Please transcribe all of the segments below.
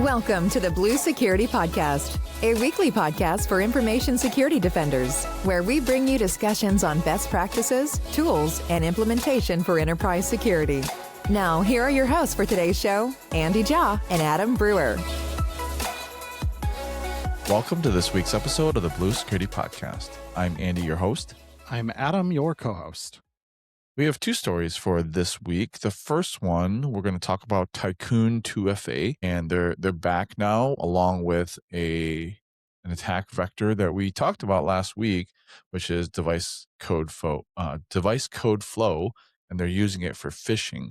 Welcome to the Blue Security Podcast, a weekly podcast for information security defenders, where we bring you discussions on best practices, tools, and implementation for enterprise security. Now, here are your hosts for today's show, Andy Jha and Adam Brewer. Welcome to this week's episode of the Blue Security Podcast. I'm Andy, your host. I'm Adam, your co-host. We have two stories for this week. The first one, we're going to talk about Tycoon 2FA, and they're back now, along with an attack vector that we talked about last week, which is device code flow, and they're using it for phishing.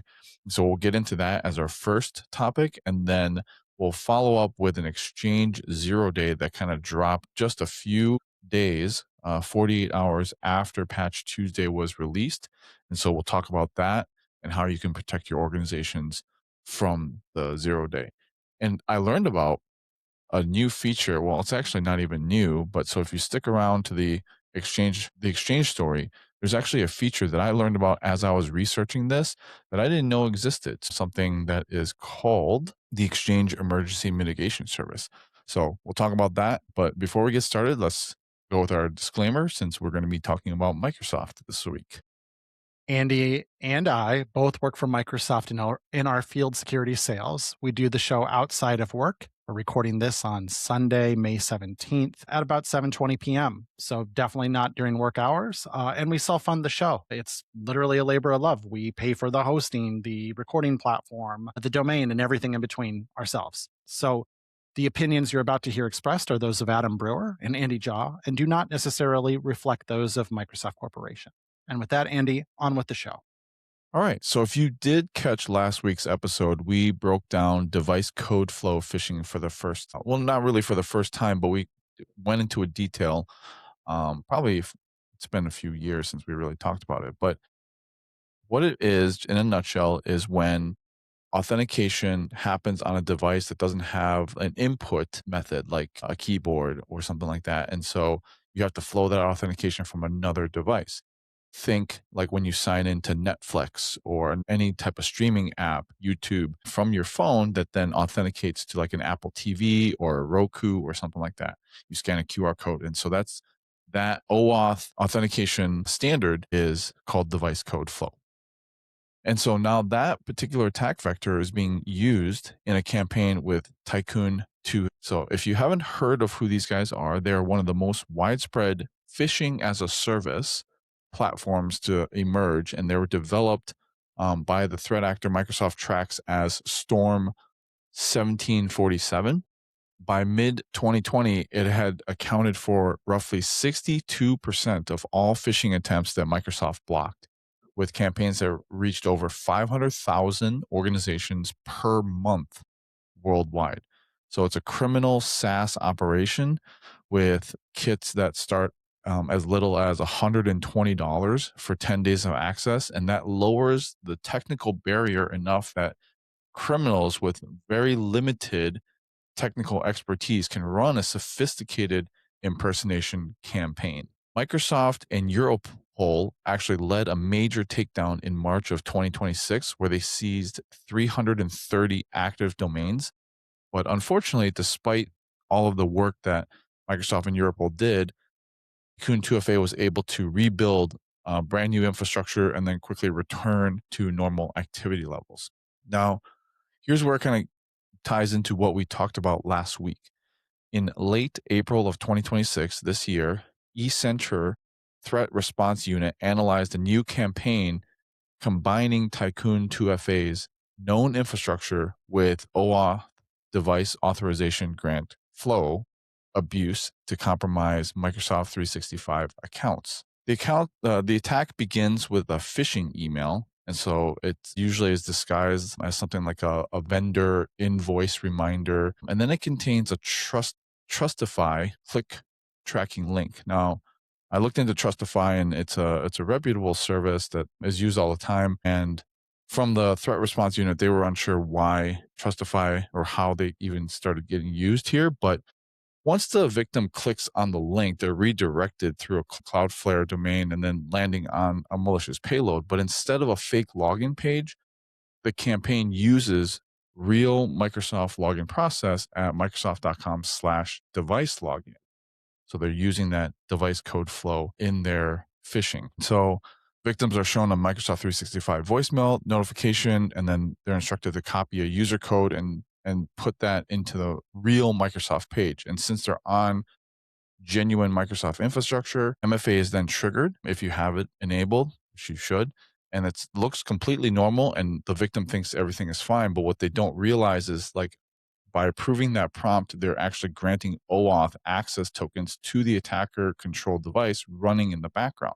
So we'll get into that as our first topic, and then we'll follow up with an Exchange 0 day that kind of dropped just a few days, 48 hours after Patch Tuesday was released. And so we'll talk about that and how you can protect your organizations from the 0 day. And I learned about a new feature. Well, it's actually not even new, but so if you stick around to the exchange story, there's actually a feature that I learned about as I was researching this that I didn't know existed, something that is called the Exchange Emergency Mitigation Service. So we'll talk about that. But before we get started, let's go with our disclaimer, since we're going to be talking about Microsoft this week. Andy and I both work for Microsoft in our field security sales. We do the show outside of work. We're recording this on Sunday, May 17th at about 7:20 p.m. So definitely not during work hours. And we self-fund the show. It's literally a labor of love. We pay for the hosting, the recording platform, the domain, and everything in between ourselves. So the opinions you're about to hear expressed are those of Adam Brewer and Andy Jha, and do not necessarily reflect those of Microsoft Corporation. And with that, Andy, on with the show. All right. So if you did catch last week's episode, we broke down device code flow phishing for the first time. Well, not really for the first time, but we went into a detail. Probably it's been a few years since we really talked about it. But what it is, in a nutshell, is when authentication happens on a device that doesn't have an input method like a keyboard or something like that. And so you have to flow that authentication from another device. Think like when you sign into Netflix or any type of streaming app, YouTube, from your phone that then authenticates to like an Apple TV or a Roku or something like that. You scan a QR code. And so that OAuth authentication standard is called device code flow. And so now that particular attack vector is being used in a campaign with Tycoon 2. So if you haven't heard of who these guys are, they're one of the most widespread phishing as a service platforms to emerge, and they were developed by the threat actor Microsoft tracks as Storm 1747. By mid-2020, it had accounted for roughly 62% of all phishing attempts that Microsoft blocked, with campaigns that reached over 500,000 organizations per month worldwide. So it's a criminal SaaS operation with kits that start as little as $120 for 10 days of access. And that lowers the technical barrier enough that criminals with very limited technical expertise can run a sophisticated impersonation campaign. Microsoft and Europol actually led a major takedown in March of 2026, where they seized 330 active domains. But unfortunately, despite all of the work that Microsoft and Europol did, Tycoon 2FA was able to rebuild brand new infrastructure and then quickly return to normal activity levels. Now, here's where it kind of ties into what we talked about last week. In late April of 2026, this year, eCentre Threat Response Unit analyzed a new campaign combining Tycoon 2FA's known infrastructure with OAuth device authorization grant flow abuse to compromise Microsoft 365 accounts. The attack begins with a phishing email, and so it usually is disguised as something like a vendor invoice reminder, and then it contains a Trustify click tracking link. Now, I looked into Trustify, and it's a reputable service that is used all the time. And from the threat response unit, they were unsure why Trustify or how they even started getting used here, but once the victim clicks on the link, they're redirected through a Cloudflare domain and then landing on a malicious payload. But instead of a fake login page, the campaign uses real Microsoft login process at Microsoft.com/device login. So they're using that device code flow in their phishing. So victims are shown a Microsoft 365 voicemail notification, and then they're instructed to copy a user code and put that into the real Microsoft page. And since they're on genuine Microsoft infrastructure, MFA is then triggered if you have it enabled, which you should. And it looks completely normal, and the victim thinks everything is fine. But what they don't realize is, like, by approving that prompt, they're actually granting OAuth access tokens to the attacker controlled device running in the background.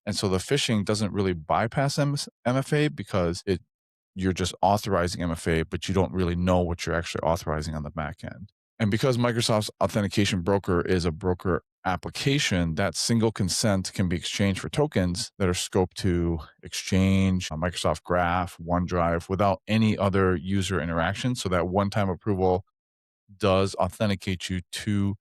And so the phishing doesn't really bypass MFA because you're just authorizing MFA, but you don't really know what you're actually authorizing on the back end. And because Microsoft's authentication broker is a broker application, that single consent can be exchanged for tokens that are scoped to Exchange, Microsoft Graph, OneDrive without any other user interaction. So that one-time approval does authenticate you to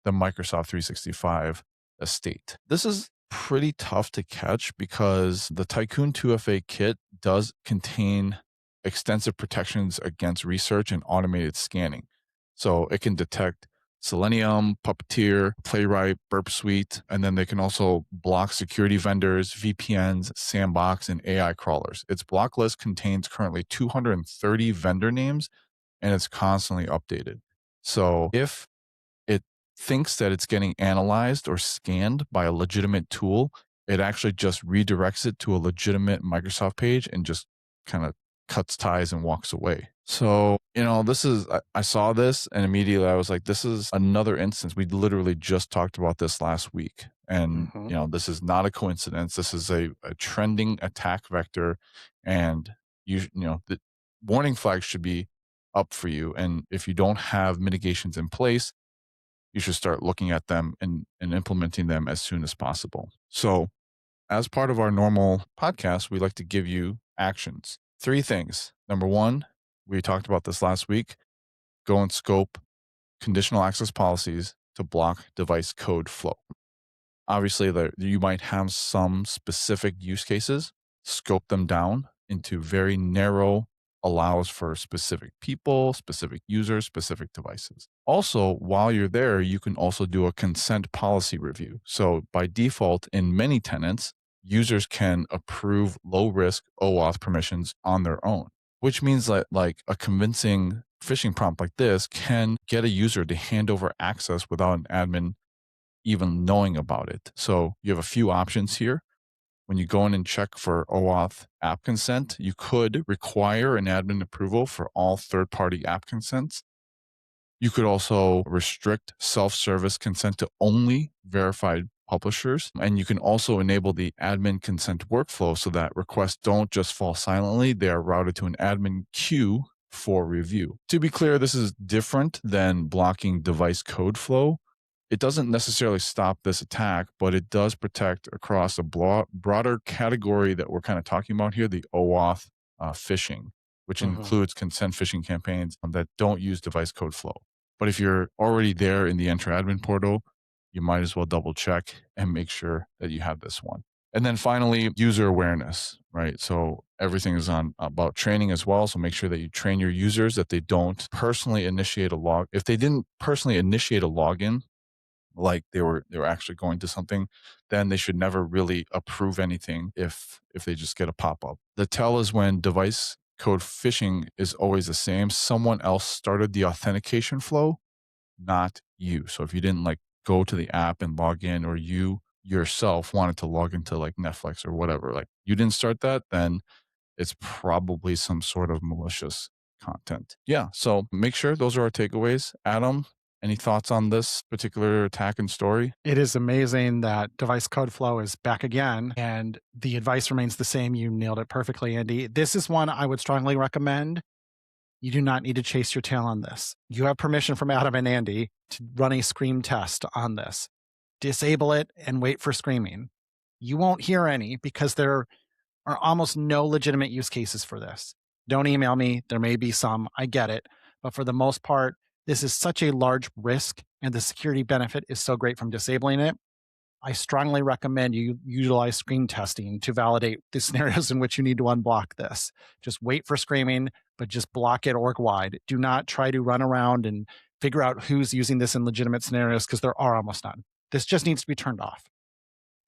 the Microsoft 365 estate. This is pretty tough to catch because the Tycoon 2FA kit does contain extensive protections against research and automated scanning. So it can detect Selenium, Puppeteer, Playwright, Burp Suite, and then they can also block security vendors, VPNs, sandbox, and AI crawlers. Its block list contains currently 230 vendor names, and it's constantly updated. So if it thinks that it's getting analyzed or scanned by a legitimate tool, it actually just redirects it to a legitimate Microsoft page and just kind of cuts ties and walks away. So, I saw this and immediately I was like, this is another instance. We literally just talked about this last week. And, this is not a coincidence. This is a trending attack vector. And, the warning flags should be up for you. And if you don't have mitigations in place, you should start looking at them and implementing them as soon as possible. So, as part of our normal podcast, we like to give you actions. 3 things. Number 1, we talked about this last week. Go and scope conditional access policies to block device code flow. Obviously, you might have some specific use cases. Scope them down into very narrow allows for specific people, specific users, specific devices. Also, while you're there, you can also do a consent policy review. So by default, in many tenants, users can approve low-risk OAuth permissions on their own, which means that, like, a convincing phishing prompt like this can get a user to hand over access without an admin even knowing about it. So you have a few options here. When you go in and check for OAuth app consent, you could require an admin approval for all third-party app consents. You could also restrict self-service consent to only verified publishers. And you can also enable the admin consent workflow so that requests don't just fall silently. They are routed to an admin queue for review. To be clear, this is different than blocking device code flow. It doesn't necessarily stop this attack, but it does protect across a broader category that we're kind of talking about here, the OAuth phishing, which includes consent phishing campaigns that don't use device code flow. But if you're already there in the Enter Admin portal, you might as well double check and make sure that you have this one. And then finally, user awareness, right? So everything is about training as well. So make sure that you train your users that they don't personally initiate a log. If they didn't personally initiate a login, like they were actually going to something, then they should never really approve anything if they just get a pop-up. The tell is when device code phishing is always the same. Someone else started the authentication flow, not you. So if you didn't go to the app and log in, or you yourself wanted to log into Netflix or whatever, you didn't start that, then it's probably some sort of malicious content. Yeah. So make sure those are our takeaways. Adam, any thoughts on this particular attack and story? It is amazing that device code flow is back again, and the advice remains the same. You nailed it perfectly, Andy. This is one I would strongly recommend. You do not need to chase your tail on this. You have permission from Adam and Andy to run a scream test on this. Disable it and wait for screaming. You won't hear any because there are almost no legitimate use cases for this. Don't email me. There may be some. I get it. But for the most part, this is such a large risk and the security benefit is so great from disabling it. I strongly recommend you utilize screen testing to validate the scenarios in which you need to unblock this. Just wait for screaming, but just block it org wide. Do not try to run around and figure out who's using this in legitimate scenarios because there are almost none. This just needs to be turned off.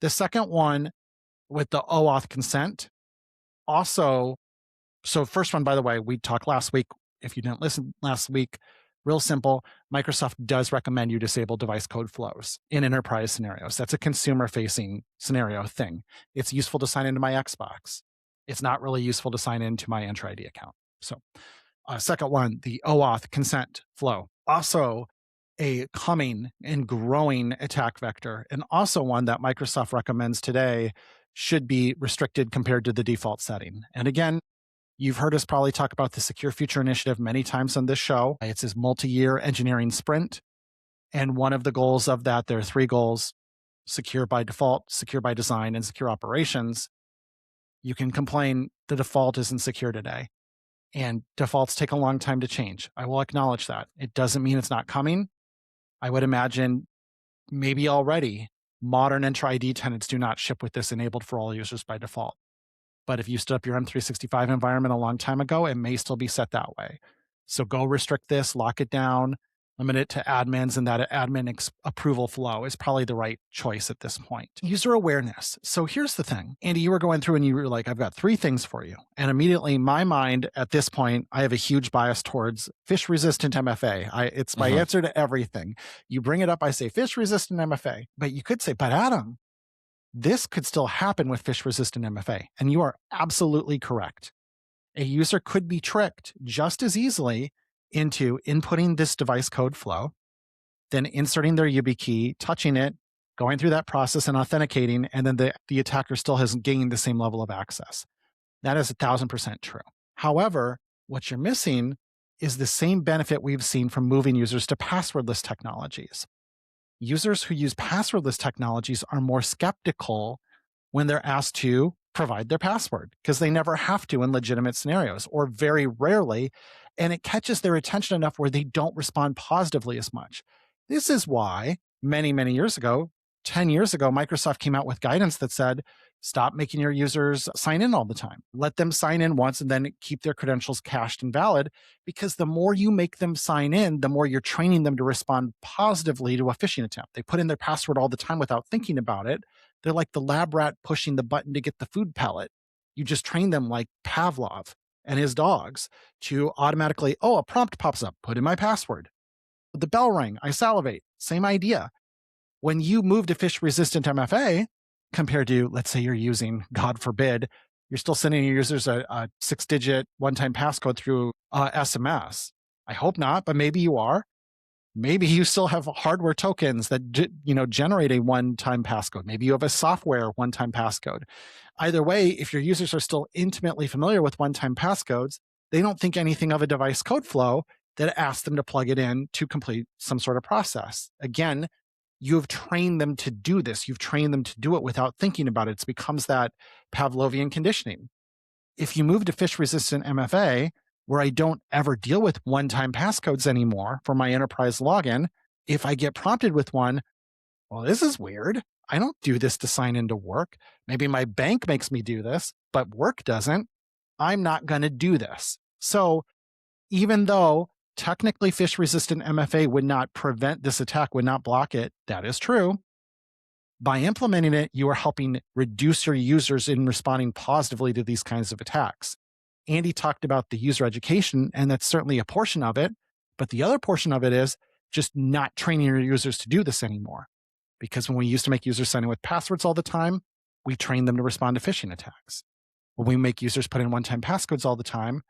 The second one with the OAuth consent, also, so first one, by the way, we talked last week. If you didn't listen last week, real simple, Microsoft does recommend you disable device code flows in enterprise scenarios. That's a consumer-facing scenario thing. It's useful to sign into my Xbox. It's not really useful to sign into my Enter ID account. So, second one, the OAuth consent flow. Also, a coming and growing attack vector, and also one that Microsoft recommends today should be restricted compared to the default setting. And again, you've heard us probably talk about the Secure Future Initiative many times on this show. It's this multi-year engineering sprint. And one of the goals of that, there are 3 goals: secure by default, secure by design, and secure operations. You can complain the default isn't secure today. And defaults take a long time to change. I will acknowledge that. It doesn't mean it's not coming. I would imagine maybe already modern Enter ID tenants do not ship with this enabled for all users by default. But if you stood up your M365 environment a long time ago, it may still be set that way. So go restrict this, lock it down, limit it to admins, and that admin approval flow is probably the right choice at this point. User awareness. So here's the thing. Andy, you were going through and you were like, I've got 3 things for you. And immediately my mind at this point, I have a huge bias towards phish-resistant MFA. It's my answer to everything. You bring it up, I say phish-resistant MFA. But you could say, but Adam, this could still happen with phish-resistant MFA. And you are absolutely correct. A user could be tricked just as easily into inputting this device code flow, then inserting their YubiKey, touching it, going through that process and authenticating, and then the attacker still hasn't gained the same level of access. That is 1,000% true. However, what you're missing is the same benefit we've seen from moving users to passwordless technologies. Users who use passwordless technologies are more skeptical when they're asked to provide their password because they never have to in legitimate scenarios, or very rarely, and it catches their attention enough where they don't respond positively as much. This is why many, many years ago, 10 years ago, Microsoft came out with guidance that said, stop making your users sign in all the time. Let them sign in once and then keep their credentials cached and valid, because the more you make them sign in, the more you're training them to respond positively to a phishing attempt. They put in their password all the time without thinking about it. They're like the lab rat pushing the button to get the food pellet. You just train them like Pavlov and his dogs to automatically, a prompt pops up, put in my password. The bell rang, I salivate, same idea. When you move to phish-resistant MFA, compared to, let's say you're using, God forbid, you're still sending your users a 6-digit one-time passcode through SMS. I hope not, but maybe you are. Maybe you still have hardware tokens that generate a one-time passcode. Maybe you have a software one-time passcode. Either way, if your users are still intimately familiar with one-time passcodes, they don't think anything of a device code flow that asks them to plug it in to complete some sort of process. Again, you've trained them to do this. You've trained them to do it without thinking about it. It becomes that Pavlovian conditioning. If you move to phish-resistant MFA, where I don't ever deal with one-time passcodes anymore for my enterprise login, if I get prompted with one, well, this is weird. I don't do this to sign into work. Maybe my bank makes me do this, but work doesn't. I'm not going to do this. So even though technically phish-resistant MFA would not prevent this attack, would not block it, that is true. By implementing it, you are helping reduce your users in responding positively to these kinds of attacks. Andy talked about the user education, and that's certainly a portion of it. But the other portion of it is just not training your users to do this anymore. Because when we used to make users sign in with passwords all the time, we trained them to respond to phishing attacks. When we make users put in one-time passcodes all the time,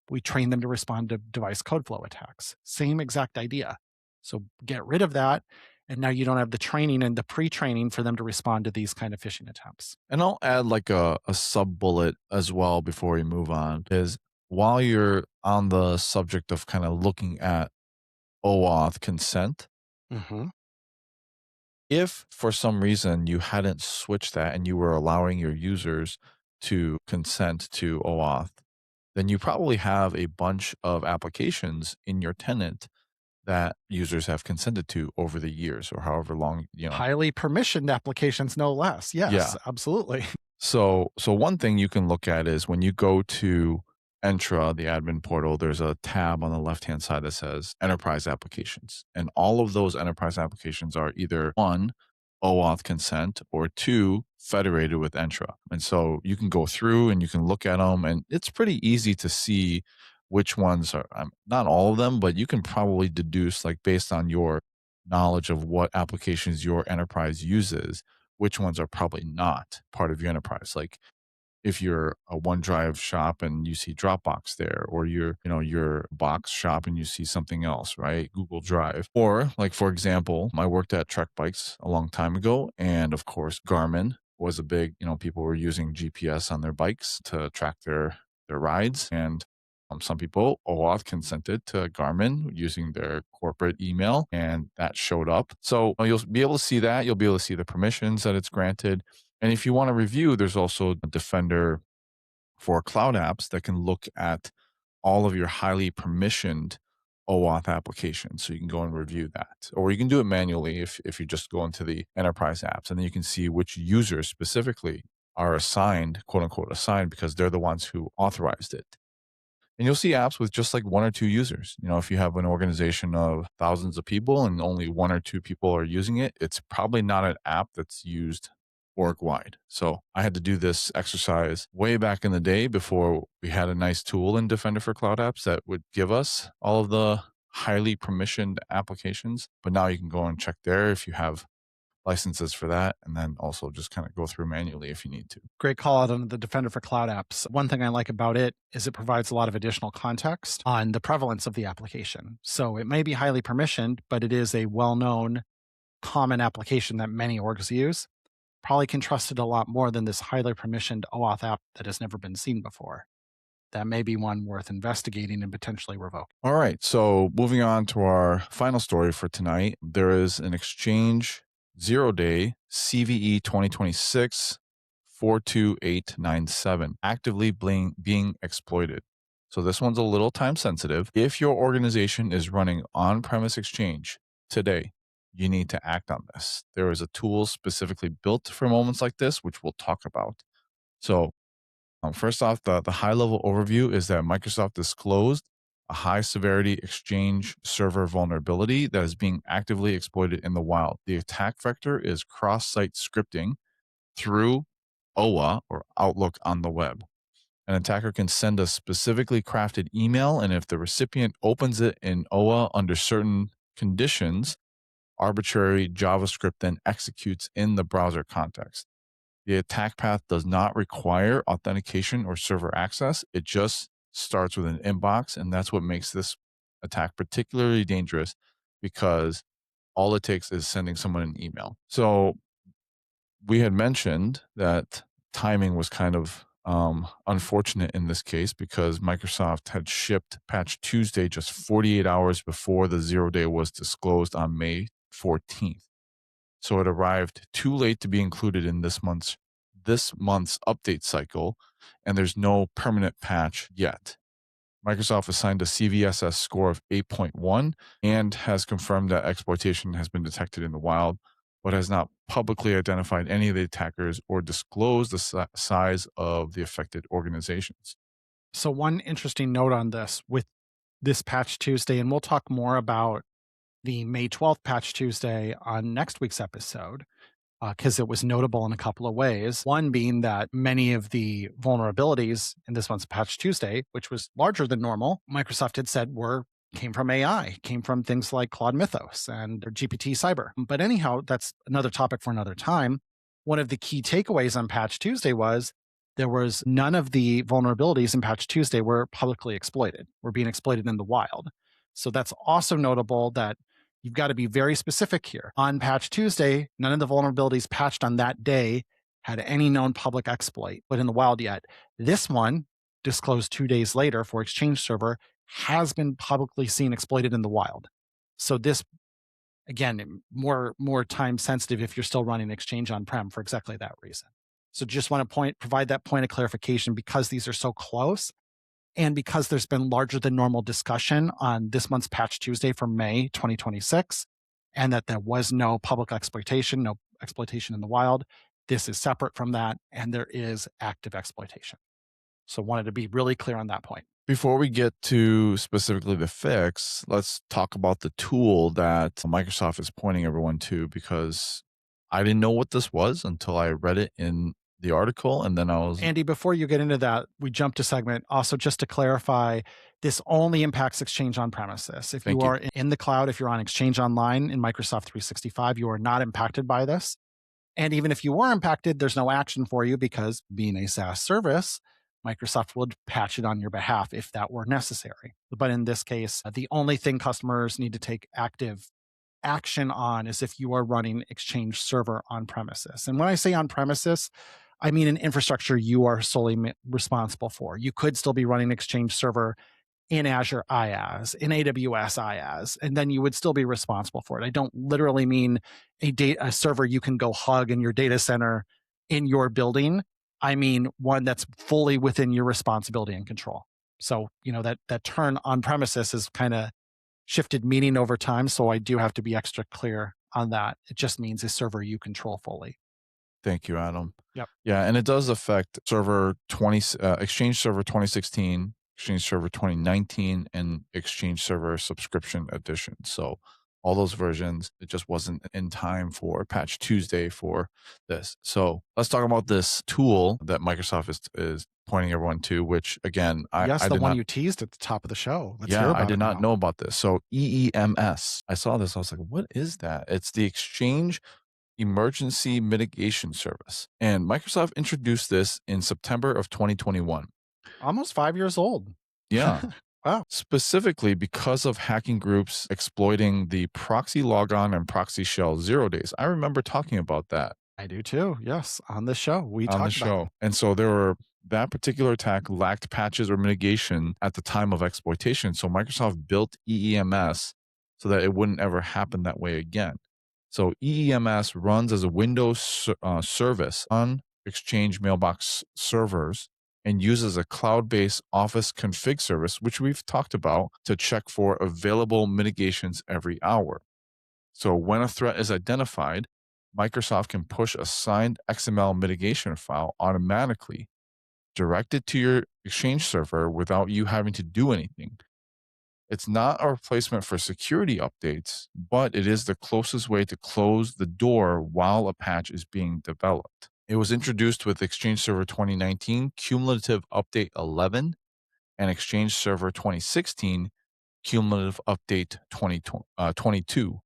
we train them to respond to device code flow attacks. Same exact idea. So get rid of that. And now you don't have the training and the pre-training for them to respond to these kind of phishing attempts. And I'll add like a sub bullet as well before we move on, is while you're on the subject of kind of looking at OAuth consent, if for some reason you hadn't switched that and you were allowing your users to consent to OAuth, then you probably have a bunch of applications in your tenant that users have consented to over the years or however long, Highly permissioned applications, no less. Yeah. Yes, absolutely. So one thing you can look at is when you go to Entra, the admin portal, there's a tab on the left-hand side that says enterprise applications. And all of those enterprise applications are either one, OAuth consent, or two, federated with Entra. And so you can go through and you can look at them, and it's pretty easy to see which ones are, not all of them, but you can probably deduce, like based on your knowledge of what applications your enterprise uses, which ones are probably not part of your enterprise. Like if you're a OneDrive shop and you see Dropbox there, or you're Box shop and you see something else, right? Google Drive. Or like, for example, I worked at Trek Bikes a long time ago. And of course, Garmin was a big, people were using GPS on their bikes to track their rides. And some people OAuth consented to Garmin using their corporate email, and that showed up. So you'll be able to see that. You'll be able to see the permissions that it's granted. And if you want to review, there's also a Defender for cloud apps that can look at all of your highly permissioned OAuth applications. So you can go and review that. Or you can do it manually if you just go into the enterprise apps, and then you can see which users specifically are assigned, quote unquote, assigned, because they're the ones who authorized it. And you'll see apps with just like one or two users. If you have an organization of thousands of people and only one or two people are using it, it's probably not an app that's used org-wide. So I had to do this exercise way back in the day before we had a nice tool in Defender for Cloud Apps that would give us all of the highly permissioned applications. But now you can go and check there if you have licenses for that, and then also just kind of go through manually if you need to. Great call out on the Defender for Cloud Apps. One thing I like about it is it provides a lot of additional context on the prevalence of the application. So it may be highly permissioned, but it is a well-known common application that many orgs use. Probably can trust it a lot more than this highly permissioned OAuth app that has never been seen before. That may be one worth investigating and potentially revoking. All right. So moving on to our final story for tonight, there is an Exchange 0-day CVE 2026 42897 actively being exploited. So this one's a little time sensitive. If your organization is running on-premise Exchange today, you need to act on this. There is a tool specifically built for moments like this, which we'll talk about. So first off, the high-level overview is that Microsoft disclosed a high-severity Exchange server vulnerability that is being actively exploited in the wild. The attack vector is cross-site scripting through OA, or Outlook on the web. An attacker can send a specifically crafted email, and if the recipient opens it in OA under certain conditions, arbitrary JavaScript then executes in the browser context. The attack path does not require authentication or server access. It just starts with an inbox, and that's what makes this attack particularly dangerous, because all it takes is sending someone an email. So we had mentioned that timing was kind of unfortunate in this case, because Microsoft had shipped Patch Tuesday just 48 hours before the 0-day was disclosed on May 14th. So it arrived too late to be included in this month's update cycle, and there's no permanent patch yet. Microsoft assigned a CVSS score of 8.1 and has confirmed that exploitation has been detected in the wild, but has not publicly identified any of the attackers or disclosed the size of the affected organizations. So one interesting note on this with this Patch Tuesday, and we'll talk more about the May 12th Patch Tuesday on next week's episode, because it was notable in a couple of ways. One being that many of the vulnerabilities in this month's Patch Tuesday, which was larger than normal, Microsoft had said came from AI, came from things like Claude Mythos and GPT Cyber. But anyhow, that's another topic for another time. One of the key takeaways on Patch Tuesday was there was none of the vulnerabilities in Patch Tuesday were publicly exploited, were being exploited in the wild. So that's also notable that you've got to be very specific here. On Patch Tuesday, none of the vulnerabilities patched on that day had any known public exploit, but in the wild yet. This one, disclosed 2 days later for Exchange Server, has been publicly seen exploited in the wild. So this, again, more time sensitive if you're still running Exchange on-prem for exactly that reason. So just want to provide that point of clarification, because these are so close. And because there's been larger than normal discussion on this month's Patch Tuesday for May 2026, and that there was no public exploitation, no exploitation in the wild, this is separate from that, and there is active exploitation. So wanted to be really clear on that point. Before we get to specifically the fix, let's talk about the tool that Microsoft is pointing everyone to, because I didn't know what this was until I read it in the article. And then I was Andy, before you get into that, we jump to segment. Also, just to clarify, this only impacts Exchange on premises. If you Thank you. are in the cloud, if you're on Exchange Online in Microsoft 365, you are not impacted by this. And even if you were impacted, there's no action for you because being a SaaS service, Microsoft would patch it on your behalf if that were necessary. But in this case, the only thing customers need to take active action on is if you are running Exchange Server on premises. And when I say on premises, I mean an infrastructure you are solely responsible for. You could still be running Exchange Server in Azure IaaS, in AWS IaaS, and then you would still be responsible for it. I don't literally mean a server you can go hug in your data center in your building. I mean one that's fully within your responsibility and control. So, that term on premises is kind of shifted meaning over time. So I do have to be extra clear on that. It just means a server you control fully. Thank you, Adam. Yep. Yeah, and it does affect Exchange Server 2016, Exchange Server 2019, and Exchange Server Subscription Edition. So all those versions, it just wasn't in time for Patch Tuesday for this. So let's talk about this tool that Microsoft is pointing everyone to, which again, the one you teased at the top of the show. Let's hear about I did it not now. know about this. So EEMS, I saw this. I was like, what is that? It's the Exchange Emergency Mitigation Service. And Microsoft introduced this in September of 2021. Almost 5 years old. Yeah. Wow. Specifically because of hacking groups exploiting the proxy logon and proxy shell 0 days. I remember talking about that. I do too. Yes. On the show. We on the talked show. about it. And so that particular attack lacked patches or mitigation at the time of exploitation. So Microsoft built EEMS so that it wouldn't ever happen that way again. So EEMS runs as a Windows service on Exchange mailbox servers and uses a cloud-based Office config service, which we've talked about, to check for available mitigations every hour. So when a threat is identified, Microsoft can push a signed XML mitigation file automatically directed to your Exchange server without you having to do anything. It's not a replacement for security updates, but it is the closest way to close the door while a patch is being developed. It was introduced with Exchange Server 2019 Cumulative Update 11 and Exchange Server 2016 Cumulative Update 22.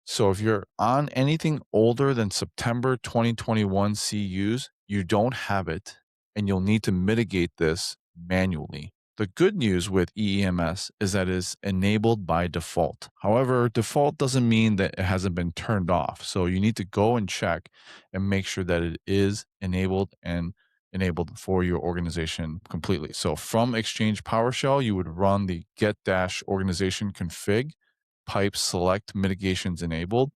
So if you're on anything older than September 2021 CUs, you don't have it, and you'll need to mitigate this manually. The good news with EEMS is that it's enabled by default. However, default doesn't mean that it hasn't been turned off. So you need to go and check and make sure that it is enabled for your organization completely. So from Exchange PowerShell, you would run the get-organization config pipe select mitigations enabled,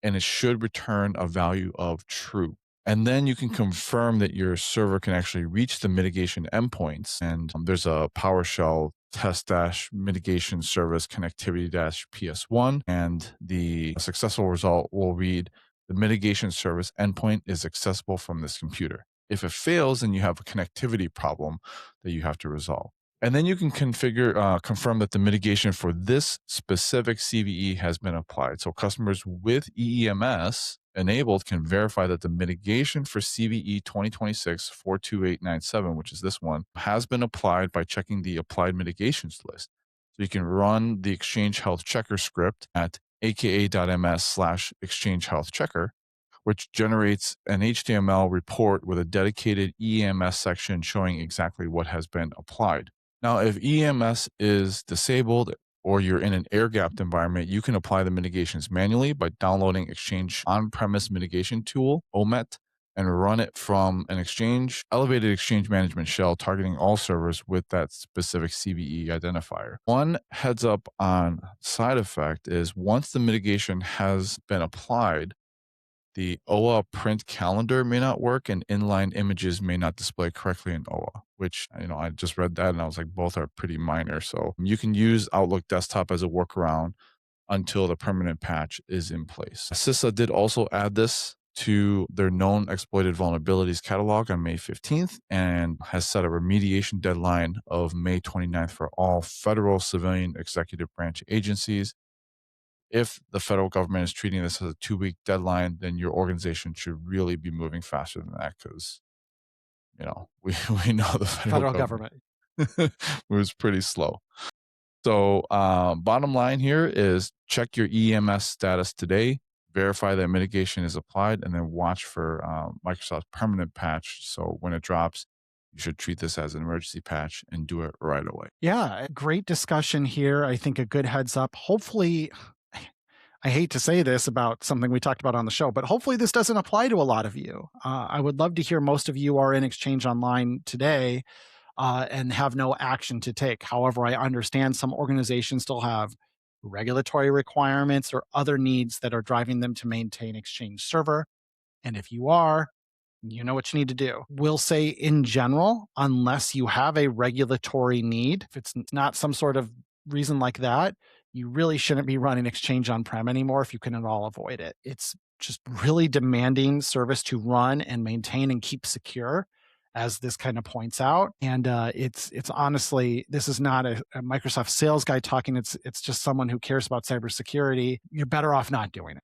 and it should return a value of true. And then you can confirm that your server can actually reach the mitigation endpoints. And there's a PowerShell test-mitigation service connectivity-PS1, and the successful result will read the mitigation service endpoint is accessible from this computer. If it fails, then you have a connectivity problem that you have to resolve. And then you can confirm that the mitigation for this specific CVE has been applied. So customers with EEMS enabled can verify that the mitigation for CVE 2026-42897, which is this one, has been applied by checking the applied mitigations list. So you can run the Exchange Health Checker script at aka.ms/Exchange Health Checker, which generates an HTML report with a dedicated EEMS section showing exactly what has been applied. Now, if EEMS is disabled or you're in an air-gapped environment, you can apply the mitigations manually by downloading Exchange on-premise mitigation tool, OMET, and run it from an elevated Exchange management shell targeting all servers with that specific CVE identifier. One heads up on side effect is once the mitigation has been applied, The OA print calendar may not work and inline images may not display correctly in OA, which, I just read that and I was like, both are pretty minor. So you can use Outlook Desktop as a workaround until the permanent patch is in place. CISA did also add this to their known exploited vulnerabilities catalog on May 15th and has set a remediation deadline of May 29th for all federal civilian executive branch agencies. If the federal government is treating this as a 2-week deadline, then your organization should really be moving faster than that because, we know the federal government moves pretty slow. So bottom line here is check your EMS status today, verify that mitigation is applied, and then watch for Microsoft's permanent patch. So when it drops, you should treat this as an emergency patch and do it right away. Yeah, great discussion here. I think a good heads up. Hopefully, I hate to say this about something we talked about on the show, but hopefully this doesn't apply to a lot of you. I would love to hear most of you are in Exchange Online today and have no action to take. However, I understand some organizations still have regulatory requirements or other needs that are driving them to maintain Exchange Server. And if you are, you know what you need to do. We'll say in general, unless you have a regulatory need, if it's not some sort of reason like that, you really shouldn't be running Exchange on-prem anymore if you can at all avoid it. It's just really demanding service to run and maintain and keep secure, as this kind of points out. And it's honestly, this is not a Microsoft sales guy talking. It's just someone who cares about cybersecurity. You're better off not doing it.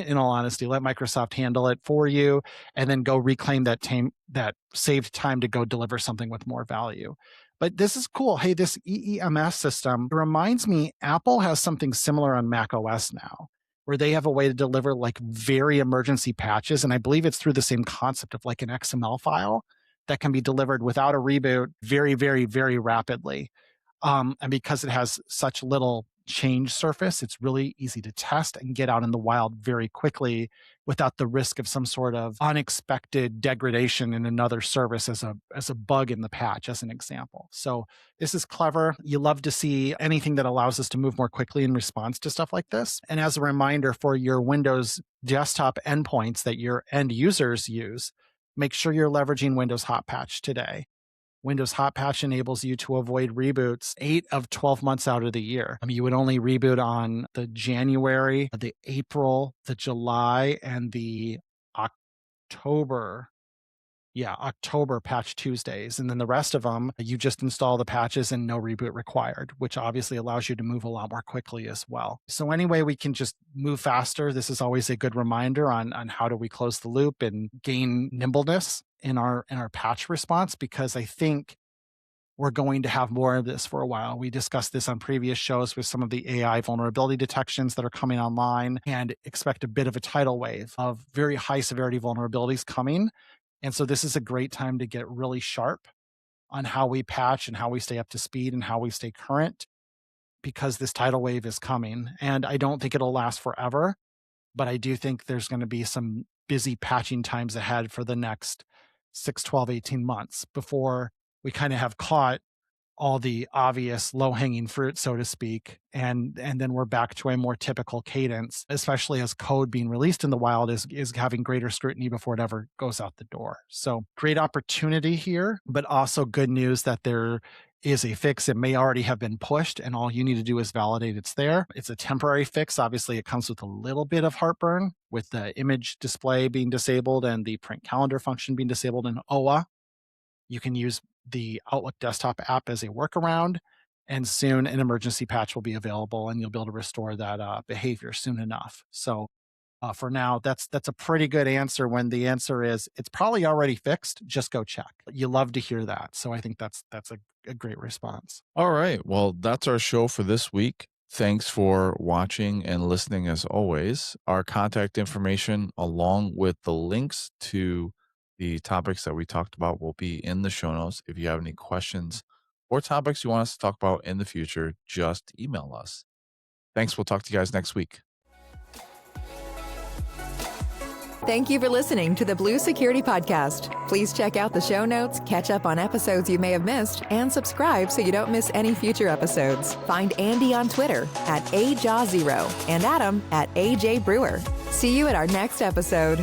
In all honesty, let Microsoft handle it for you and then go reclaim that saved time to go deliver something with more value. But this is cool. Hey, this EEMS system reminds me, Apple has something similar on Mac OS now, where they have a way to deliver like very emergency patches. And I believe it's through the same concept of like an XML file that can be delivered without a reboot very, very, very rapidly. And because it has such little change surface, it's really easy to test and get out in the wild very quickly without the risk of some sort of unexpected degradation in another service as a bug in the patch, as an example. So this is clever. You love to see anything that allows us to move more quickly in response to stuff like this. And as a reminder for your Windows desktop endpoints that your end users use, make sure you're leveraging Windows Hot Patch today. Windows Hot Patch enables you to avoid reboots 8 of 12 months out of the year. I mean, you would only reboot on the January, the April, the July, and the October patch Tuesdays. And then the rest of them, you just install the patches and no reboot required, which obviously allows you to move a lot more quickly as well. So anyway, we can just move faster. This is always a good reminder on how do we close the loop and gain nimbleness in our patch response, because I think we're going to have more of this for a while. We discussed this on previous shows with some of the AI vulnerability detections that are coming online, and expect a bit of a tidal wave of very high severity vulnerabilities coming. And so this is a great time to get really sharp on how we patch and how we stay up to speed and how we stay current, because this tidal wave is coming. And I don't think it'll last forever, but I do think there's going to be some busy patching times ahead for the next 6, 12, 18 months before we kind of have caught all the obvious low-hanging fruit, so to speak, and then we're back to a more typical cadence, especially as code being released in the wild is having greater scrutiny before it ever goes out the door. So great opportunity here, but also good news that there is a fix. It may already have been pushed, and all you need to do is validate it's there. It's a temporary fix. Obviously, it comes with a little bit of heartburn with the image display being disabled and the print calendar function being disabled in OA. You can use the Outlook desktop app as a workaround, and soon an emergency patch will be available and you'll be able to restore that behavior soon enough. So for now, that's a pretty good answer when the answer is it's probably already fixed. Just go check. You love to hear that. So I think that's a great response. All right. Well, that's our show for this week. Thanks for watching and listening as always. Our contact information, along with the links to the topics that we talked about, will be in the show notes. If you have any questions or topics you want us to talk about in the future, just email us. Thanks. We'll talk to you guys next week. Thank you for listening to the Blue Security Podcast. Please check out the show notes, catch up on episodes you may have missed, and subscribe so you don't miss any future episodes. Find Andy on Twitter @AJaw0 and Adam @AJ Brewer. See you at our next episode.